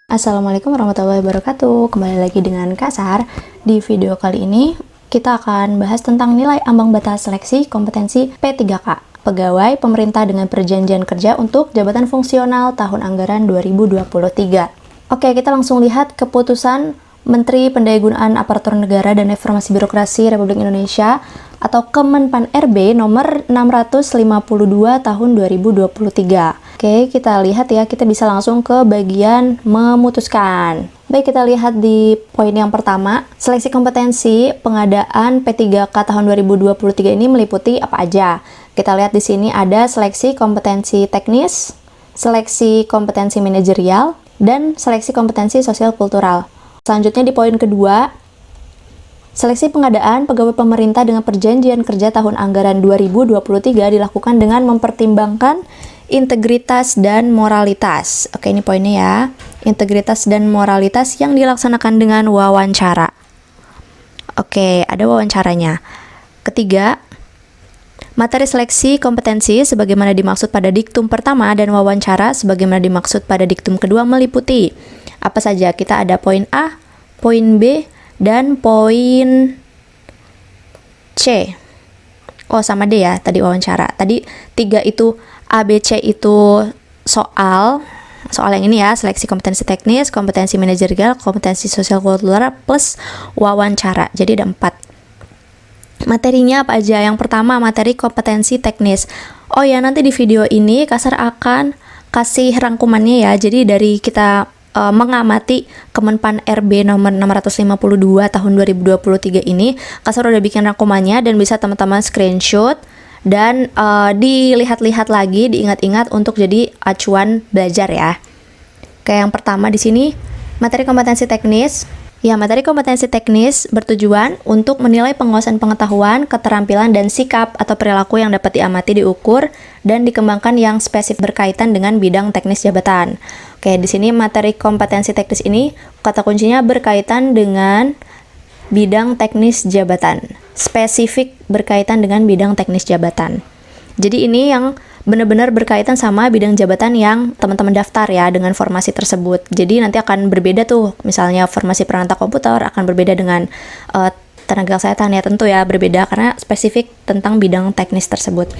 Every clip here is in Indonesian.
Assalamualaikum warahmatullahi wabarakatuh. Kembali lagi dengan Kak Sar. Di video kali ini kita akan bahas tentang nilai ambang batas seleksi kompetensi P3K, pegawai pemerintah dengan perjanjian kerja untuk jabatan fungsional tahun anggaran 2023. Oke, kita langsung lihat keputusan Menteri Pendayagunaan Aparatur Negara dan Reformasi Birokrasi Republik Indonesia atau Kemenpan RB nomor 652 tahun 2023. Oke, kita lihat ya, kita bisa langsung ke bagian memutuskan. Baik, kita lihat di poin yang pertama, seleksi kompetensi pengadaan P3K tahun 2023 ini meliputi apa aja? Kita lihat di sini ada seleksi kompetensi teknis, seleksi kompetensi manajerial, dan seleksi kompetensi sosial kultural. Selanjutnya di poin kedua, seleksi pengadaan pegawai pemerintah dengan perjanjian kerja tahun anggaran 2023 dilakukan dengan mempertimbangkan integritas dan moralitas. Oke, ini poinnya ya. Integritas dan moralitas yang dilaksanakan dengan wawancara. Oke, ada wawancaranya. Ketiga, materi seleksi kompetensi sebagaimana dimaksud pada diktum pertama dan wawancara sebagaimana dimaksud pada diktum kedua meliputi apa saja? Kita ada poin A, poin B, dan poin C. Oh, sama D ya, tadi wawancara. Tadi 3 itu, A, B, C itu soal yang ini ya, seleksi kompetensi teknis, kompetensi manajerial, kompetensi sosial kultural, plus wawancara. Jadi ada 4. Materinya apa aja? Yang pertama, materi kompetensi teknis. Oh ya, nanti di video ini Kasar akan kasih rangkumannya ya. Jadi dari kita mengamati Kemenpan RB nomor 652 tahun 2023 ini, Kasar udah bikin rangkumannya dan bisa teman-teman screenshot dan dilihat-lihat lagi, diingat-ingat untuk jadi acuan belajar ya. Kayak yang pertama di sini, materi kompetensi teknis. Ya, materi kompetensi teknis bertujuan untuk menilai penguasaan pengetahuan, keterampilan, dan sikap atau perilaku yang dapat diamati, diukur, dan dikembangkan yang spesifik berkaitan dengan bidang teknis jabatan. Oke, di sini materi kompetensi teknis ini, kata kuncinya berkaitan dengan bidang teknis jabatan. Spesifik berkaitan dengan bidang teknis jabatan. Jadi ini yang benar-benar berkaitan sama bidang jabatan yang teman-teman daftar ya dengan formasi tersebut. Jadi nanti akan berbeda tuh, misalnya formasi perangkat komputer akan berbeda dengan tenaga kesehatan ya, tentu ya berbeda karena spesifik tentang bidang teknis tersebut.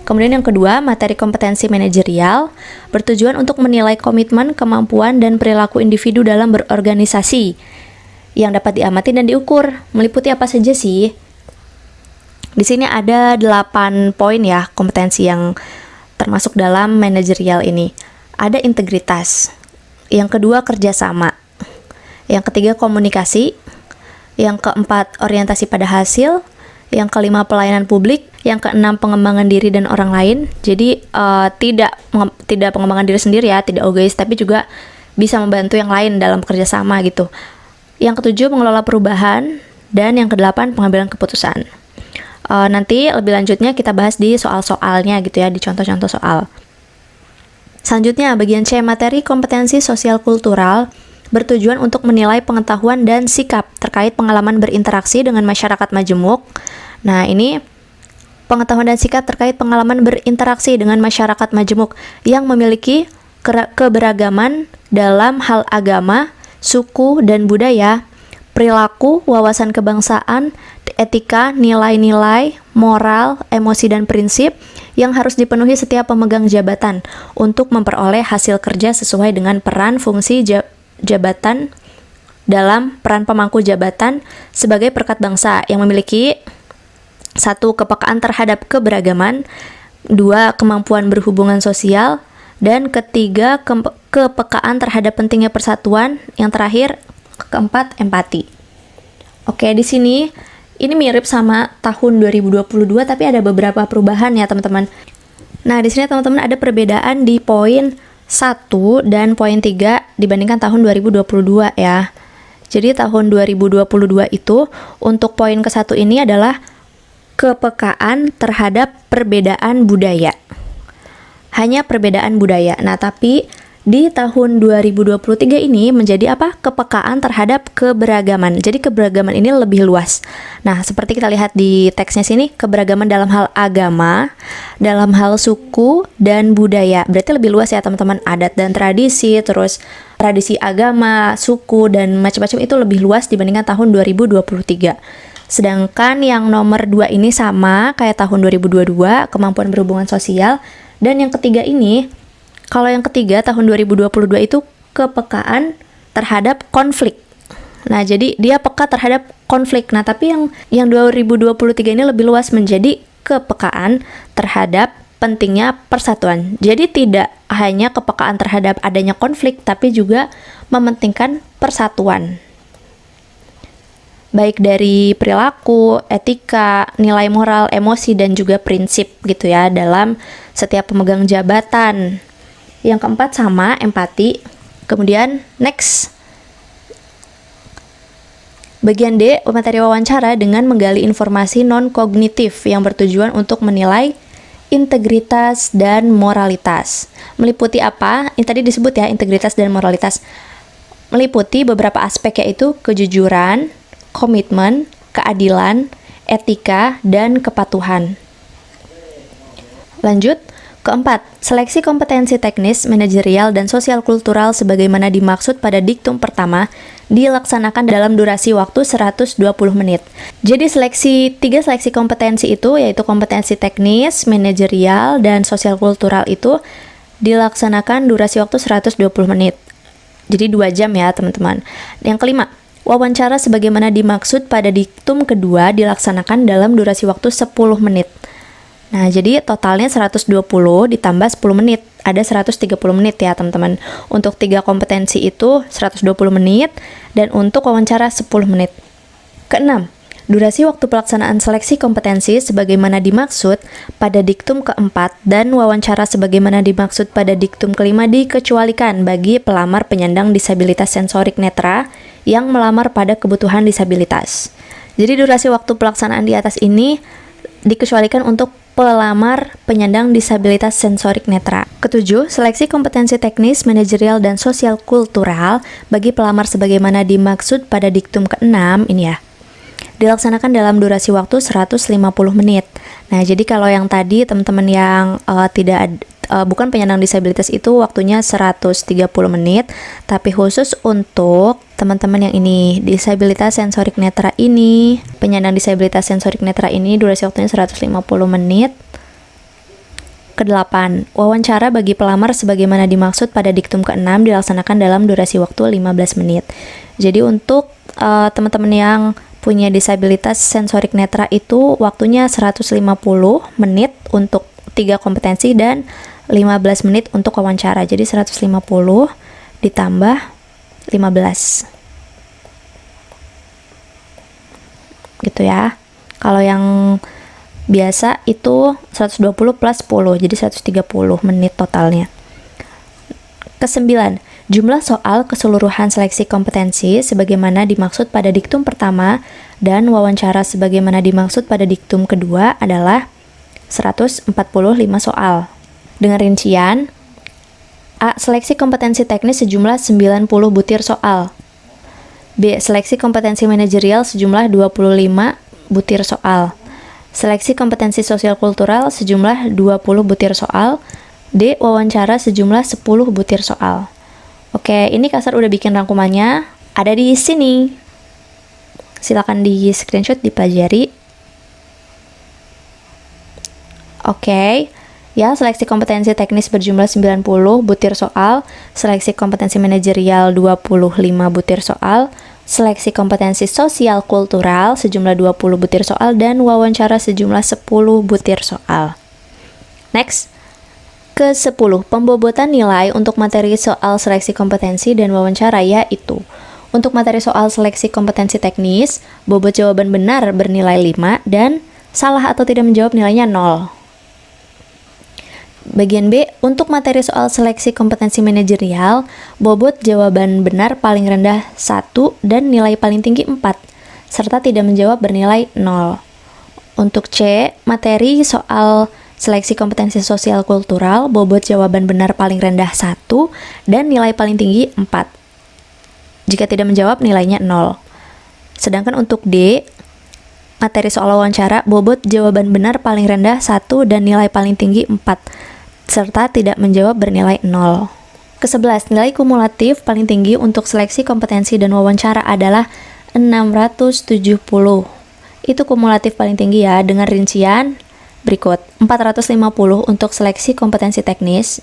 Kemudian yang kedua, materi kompetensi manajerial bertujuan untuk menilai komitmen, kemampuan, dan perilaku individu dalam berorganisasi yang dapat diamati dan diukur. Meliputi apa saja sih? Di sini ada 8 poin ya kompetensi yang termasuk dalam manajerial ini. Ada integritas. Yang kedua, kerjasama. Yang ketiga, komunikasi. Yang keempat, orientasi pada hasil. Yang kelima, pelayanan publik. Yang keenam, pengembangan diri dan orang lain. Jadi tidak pengembangan diri sendiri ya, tidak egois, tapi juga bisa membantu yang lain dalam kerjasama gitu. Yang ketujuh, mengelola perubahan. Dan yang kedelapan, pengambilan keputusan. Nanti lebih lanjutnya kita bahas di soal-soalnya gitu ya, di contoh-contoh soal. Selanjutnya, bagian C, materi kompetensi sosial kultural bertujuan untuk menilai pengetahuan dan sikap terkait pengalaman berinteraksi dengan masyarakat majemuk. Nah, ini pengetahuan dan sikap terkait pengalaman berinteraksi dengan masyarakat majemuk yang memiliki keberagaman dalam hal agama, suku, dan budaya, perilaku, wawasan kebangsaan, etika, nilai-nilai, moral, emosi, dan prinsip yang harus dipenuhi setiap pemegang jabatan untuk memperoleh hasil kerja sesuai dengan peran fungsi jabatan dalam peran pemangku jabatan sebagai perekat bangsa yang memiliki 1. Kepekaan terhadap keberagaman, 2. Kemampuan berhubungan sosial, dan ketiga, kepekaan terhadap pentingnya persatuan, yang terakhir, keempat, empati. Oke, di sini ini mirip sama tahun 2022 tapi ada beberapa perubahan ya, teman-teman. Nah, di sini teman-teman ada perbedaan di poin 1 dan poin 3 dibandingkan tahun 2022 ya. Jadi tahun 2022 itu untuk poin ke-1 ini adalah kepekaan terhadap perbedaan budaya. Hanya perbedaan budaya. Nah, tapi di tahun 2023 ini menjadi apa? Kepekaan terhadap keberagaman. Jadi keberagaman ini lebih luas. Nah, seperti kita lihat di teksnya sini, keberagaman dalam hal agama, dalam hal suku dan budaya. Berarti lebih luas ya teman-teman, adat dan tradisi, terus tradisi agama, suku, dan macam-macam itu lebih luas dibandingkan tahun 2023. Sedangkan yang nomor 2 ini sama kayak tahun 2022, kemampuan berhubungan sosial. Dan yang ketiga ini, kalau yang ketiga tahun 2022 itu kepekaan terhadap konflik. Nah, jadi dia peka terhadap konflik. Nah, tapi yang 2023 ini lebih luas menjadi kepekaan terhadap pentingnya persatuan. Jadi tidak hanya kepekaan terhadap adanya konflik, tapi juga mementingkan persatuan. Baik dari perilaku, etika, nilai moral, emosi, dan juga prinsip gitu ya dalam setiap pemegang jabatan. Yang keempat sama, empati. Kemudian next. Bagian D, materi wawancara dengan menggali informasi non-kognitif yang bertujuan untuk menilai integritas dan moralitas. Meliputi apa? Ini tadi disebut ya, integritas dan moralitas. Meliputi beberapa aspek yaitu kejujuran, komitmen, keadilan, etika, dan kepatuhan. Lanjut. Keempat, seleksi kompetensi teknis, manajerial, dan sosial kultural sebagaimana dimaksud pada diktum pertama dilaksanakan dalam durasi waktu 120 menit. Jadi tiga seleksi kompetensi itu yaitu kompetensi teknis, manajerial, dan sosial kultural itu dilaksanakan durasi waktu 120 menit. Jadi 2 jam ya teman-teman. Yang kelima, wawancara sebagaimana dimaksud pada diktum kedua dilaksanakan dalam durasi waktu 10 menit. Nah, jadi totalnya 120 ditambah 10 menit. Ada 130 menit ya, teman-teman. Untuk 3 kompetensi itu 120 menit, dan untuk wawancara 10 menit. Keenam, durasi waktu pelaksanaan seleksi kompetensi sebagaimana dimaksud pada diktum keempat dan wawancara sebagaimana dimaksud pada diktum kelima dikecualikan bagi pelamar penyandang disabilitas sensorik netra yang melamar pada kebutuhan disabilitas. Jadi durasi waktu pelaksanaan di atas ini dikecualikan untuk pelamar penyandang disabilitas sensorik netra. Ketujuh, seleksi kompetensi teknis, manajerial, dan sosial kultural bagi pelamar sebagaimana dimaksud pada diktum ke-6 ini ya, dilaksanakan dalam durasi waktu 150 menit. Nah, jadi kalau yang tadi teman-teman yang bukan penyandang disabilitas itu waktunya 130 menit, tapi khusus untuk teman-teman yang ini disabilitas sensorik netra ini, penyandang disabilitas sensorik netra ini durasi waktunya 150 menit. Kedelapan, wawancara bagi pelamar sebagaimana dimaksud pada diktum ke-6 dilaksanakan dalam durasi waktu 15 menit. Jadi untuk teman-teman yang punya disabilitas sensorik netra itu waktunya 150 menit untuk 3 kompetensi dan 15 menit untuk wawancara. Jadi 150 ditambah 15. Gitu ya. Kalau yang biasa itu 120 plus 10, jadi 130 menit totalnya. Kesembilan, jumlah soal keseluruhan seleksi kompetensi sebagaimana dimaksud pada diktum pertama dan wawancara sebagaimana dimaksud pada diktum kedua adalah 145 soal. Dengan rincian, A. Seleksi kompetensi teknis sejumlah 90 butir soal. B. Seleksi kompetensi manajerial sejumlah 25 butir soal. Seleksi kompetensi sosial kultural sejumlah 20 butir soal. D. Wawancara sejumlah 10 butir soal. Oke, ini Kasar udah bikin rangkumannya. Ada di sini. Silakan di screenshot, dipelajari. Oke. Ya, seleksi kompetensi teknis berjumlah 90 butir soal, seleksi kompetensi manajerial 25 butir soal, seleksi kompetensi sosial kultural sejumlah 20 butir soal, dan wawancara sejumlah 10 butir soal. Next. Ke-10, pembobotan nilai untuk materi soal seleksi kompetensi dan wawancara yaitu untuk materi soal seleksi kompetensi teknis, bobot jawaban benar bernilai 5 dan salah atau tidak menjawab nilainya 0. Bagian B, untuk materi soal seleksi kompetensi manajerial, bobot jawaban benar paling rendah 1 dan nilai paling tinggi 4, serta tidak menjawab bernilai 0. Untuk C, materi soal seleksi kompetensi sosial kultural, bobot jawaban benar paling rendah 1 dan nilai paling tinggi 4. Jika tidak menjawab, nilainya 0. Sedangkan untuk D, materi soal wawancara, bobot jawaban benar paling rendah 1 dan nilai paling tinggi 4, serta tidak menjawab bernilai 0. Ke-11, nilai kumulatif paling tinggi untuk seleksi kompetensi dan wawancara adalah 670. Itu kumulatif paling tinggi ya, dengan rincian berikut. 450 untuk seleksi kompetensi teknis,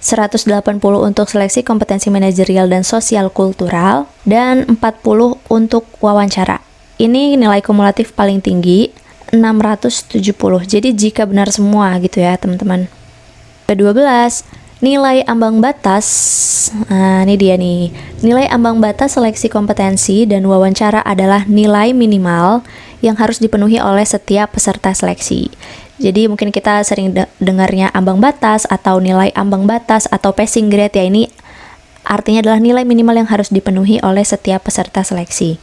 180 untuk seleksi kompetensi manajerial dan sosial kultural, dan 40 untuk wawancara. Ini nilai kumulatif paling tinggi, 670. Jadi jika benar semua gitu ya teman-teman. Ke-12, nilai ambang batas. Nah, ini dia nih. Nilai ambang batas seleksi kompetensi dan wawancara adalah nilai minimal yang harus dipenuhi oleh setiap peserta seleksi. Jadi mungkin kita sering dengarnya ambang batas atau nilai ambang batas atau passing grade ya. Ini artinya adalah nilai minimal yang harus dipenuhi oleh setiap peserta seleksi.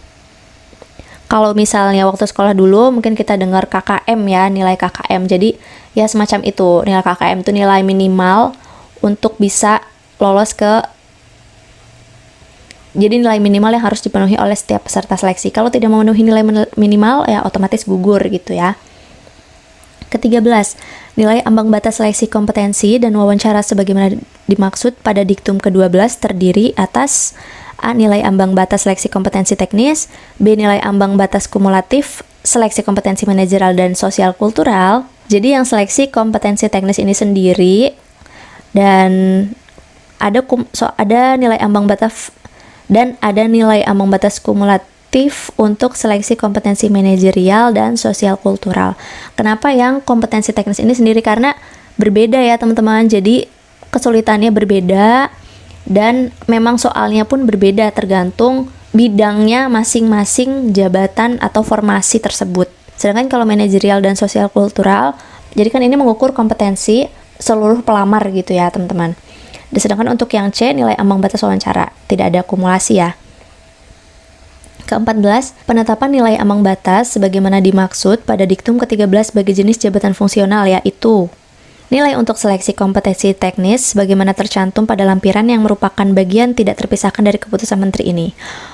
Kalau misalnya waktu sekolah dulu mungkin kita dengar KKM ya, nilai KKM. Jadi ya semacam itu, nilai KKM itu nilai minimal untuk bisa lolos ke, jadi nilai minimal yang harus dipenuhi oleh setiap peserta seleksi. Kalau tidak memenuhi nilai minimal ya otomatis gugur gitu ya. Ke-13, nilai ambang batas seleksi kompetensi dan wawancara sebagaimana dimaksud pada diktum ke-12 terdiri atas A. Nilai ambang batas seleksi kompetensi teknis, B. Nilai ambang batas kumulatif seleksi kompetensi manajerial dan sosial kultural. Jadi yang seleksi kompetensi teknis ini sendiri, dan ada nilai ambang batas dan ada nilai ambang batas kumulatif untuk seleksi kompetensi manajerial dan sosial kultural. Kenapa yang kompetensi teknis ini sendiri? Karena berbeda ya teman-teman. Jadi kesulitannya berbeda dan memang soalnya pun berbeda tergantung bidangnya masing-masing jabatan atau formasi tersebut. Sedangkan kalau manajerial dan sosial kultural, jadi kan ini mengukur kompetensi seluruh pelamar gitu ya teman-teman. Sedangkan untuk yang C, nilai ambang batas wawancara, tidak ada akumulasi ya. Ke-14, penetapan nilai ambang batas sebagaimana dimaksud pada diktum ke-13 bagi jenis jabatan fungsional, yaitu nilai untuk seleksi kompetensi teknis sebagaimana tercantum pada lampiran yang merupakan bagian tidak terpisahkan dari keputusan menteri ini.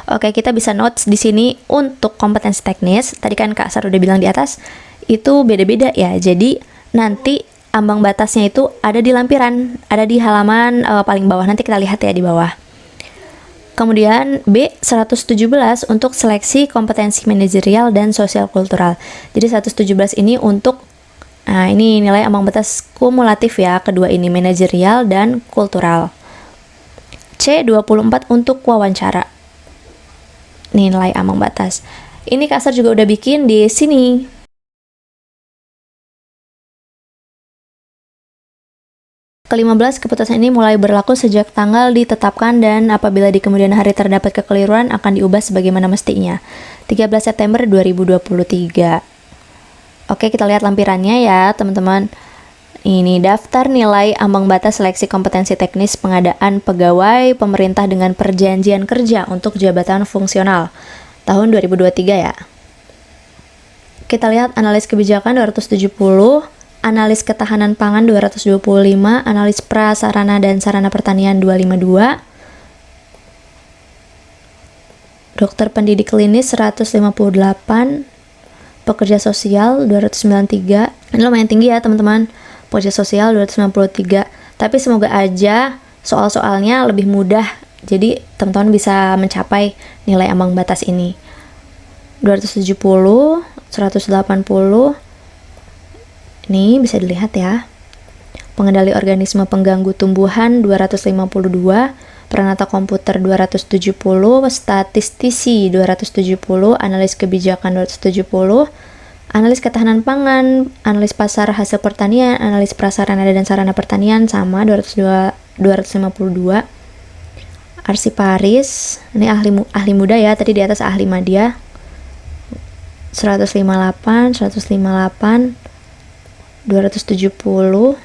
Oke, kita bisa notes di sini untuk kompetensi teknis. Tadi kan Kak Sar udah bilang di atas, itu beda-beda ya. Jadi nanti ambang batasnya itu ada di lampiran, ada di halaman paling bawah. Nanti kita lihat ya di bawah. Kemudian B, 117 untuk seleksi kompetensi manajerial dan sosial kultural. Jadi 117 ini untuk, nah ini nilai ambang batas kumulatif ya, kedua ini manajerial dan kultural. C, 24 untuk wawancara. Ini nilai ambang batas. Ini Kak Sar juga udah bikin di sini. Ke-15, keputusan ini mulai berlaku sejak tanggal ditetapkan dan apabila di kemudian hari terdapat kekeliruan akan diubah sebagaimana mestinya. 13 September 2023. Oke, kita lihat lampirannya ya, teman-teman. Ini daftar nilai ambang batas seleksi kompetensi teknis pengadaan pegawai pemerintah dengan perjanjian kerja untuk jabatan fungsional tahun 2023 ya. Kita lihat analis kebijakan 270, analis ketahanan pangan 225, analis prasarana dan sarana pertanian 252, dokter pendidik klinis 158, pekerja sosial 293. Ini lumayan tinggi ya teman-teman. Pekerja sosial 293. Tapi semoga aja soal-soalnya lebih mudah. Jadi teman-teman bisa mencapai nilai ambang batas ini. 270, 180. Ini bisa dilihat ya. Pengendali organisme pengganggu tumbuhan 252, peranata komputer 270, statistisi 270, analis kebijakan 270, analis ketahanan pangan, analis pasar hasil pertanian, analis prasarana dan sarana pertanian sama 252. Arsiparis, ini ahli muda ya, tadi di atas ahli madya. 158, 270,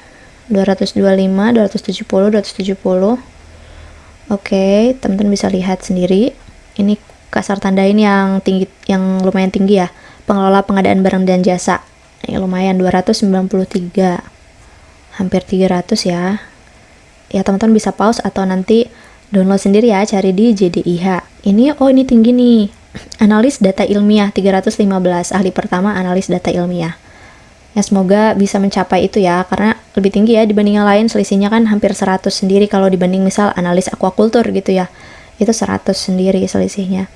225, 270. Oke, teman-teman bisa lihat sendiri. Ini Kak Sar tandain yang tinggi, yang lumayan tinggi ya. Pengelola pengadaan barang dan jasa. Ini lumayan 293. Hampir 300 ya. Ya, teman-teman bisa pause atau nanti download sendiri ya, cari di JDIH. Ini tinggi nih. Analis data ilmiah 315, ahli pertama analis data ilmiah. Ya semoga bisa mencapai itu ya, karena lebih tinggi ya dibanding yang lain, selisihnya kan hampir 100 sendiri kalau dibanding misal analis aquaculture gitu ya. Itu 100 sendiri selisihnya.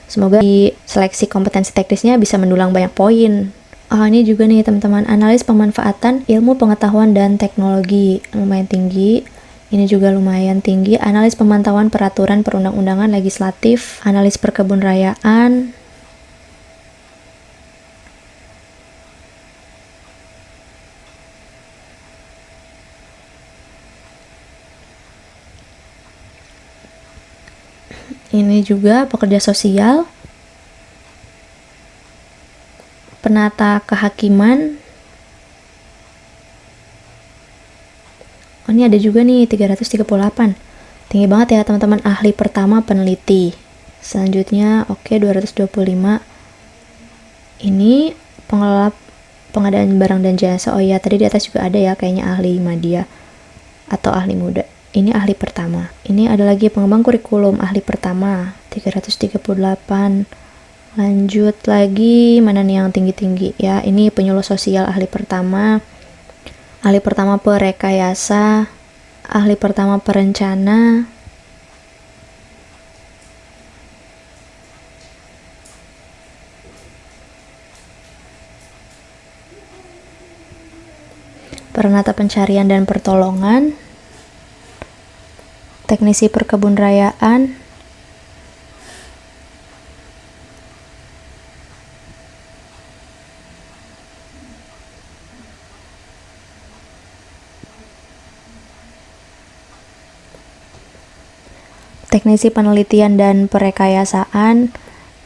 Semoga di seleksi kompetensi teknisnya bisa mendulang banyak poin. Oh, ini juga nih teman-teman, analis pemanfaatan ilmu pengetahuan dan teknologi, lumayan tinggi. Ini juga lumayan tinggi. Analis pemantauan peraturan perundang-undangan legislatif, analis perkebun-rayaan. Ini juga pekerja sosial, penata kehakiman. Oh, ini ada juga nih 338. Tinggi banget ya teman-teman, ahli pertama peneliti. Selanjutnya oke 225. Ini pengelola pengadaan barang dan jasa. Oh iya, tadi di atas juga ada ya kayaknya ahli media atau ahli muda. Ini ahli pertama. Ini ada lagi pengembang kurikulum, ahli pertama 338. Lanjut lagi, mana nih yang tinggi-tinggi ya. Ini penyuluh sosial, ahli pertama perekayasa, ahli pertama perencana. Perenata pencarian dan pertolongan, teknisi perkebun-rayaan, teknisi penelitian dan perekayasaan,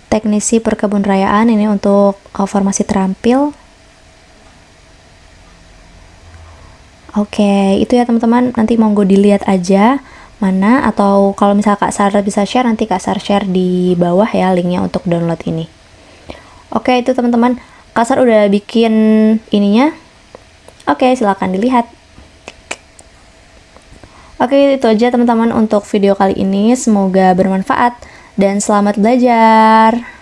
teknisi perkebun-rayaan ini untuk formasi terampil. Oke, itu ya teman-teman, nanti monggo dilihat aja mana, atau kalau misal Kak Sar bisa share, nanti Kak Sar share di bawah ya linknya untuk download ini. Oke, itu teman-teman, Kak Sar udah bikin ininya. Oke, silakan dilihat. Oke, itu aja teman-teman untuk video kali ini, semoga bermanfaat dan selamat belajar.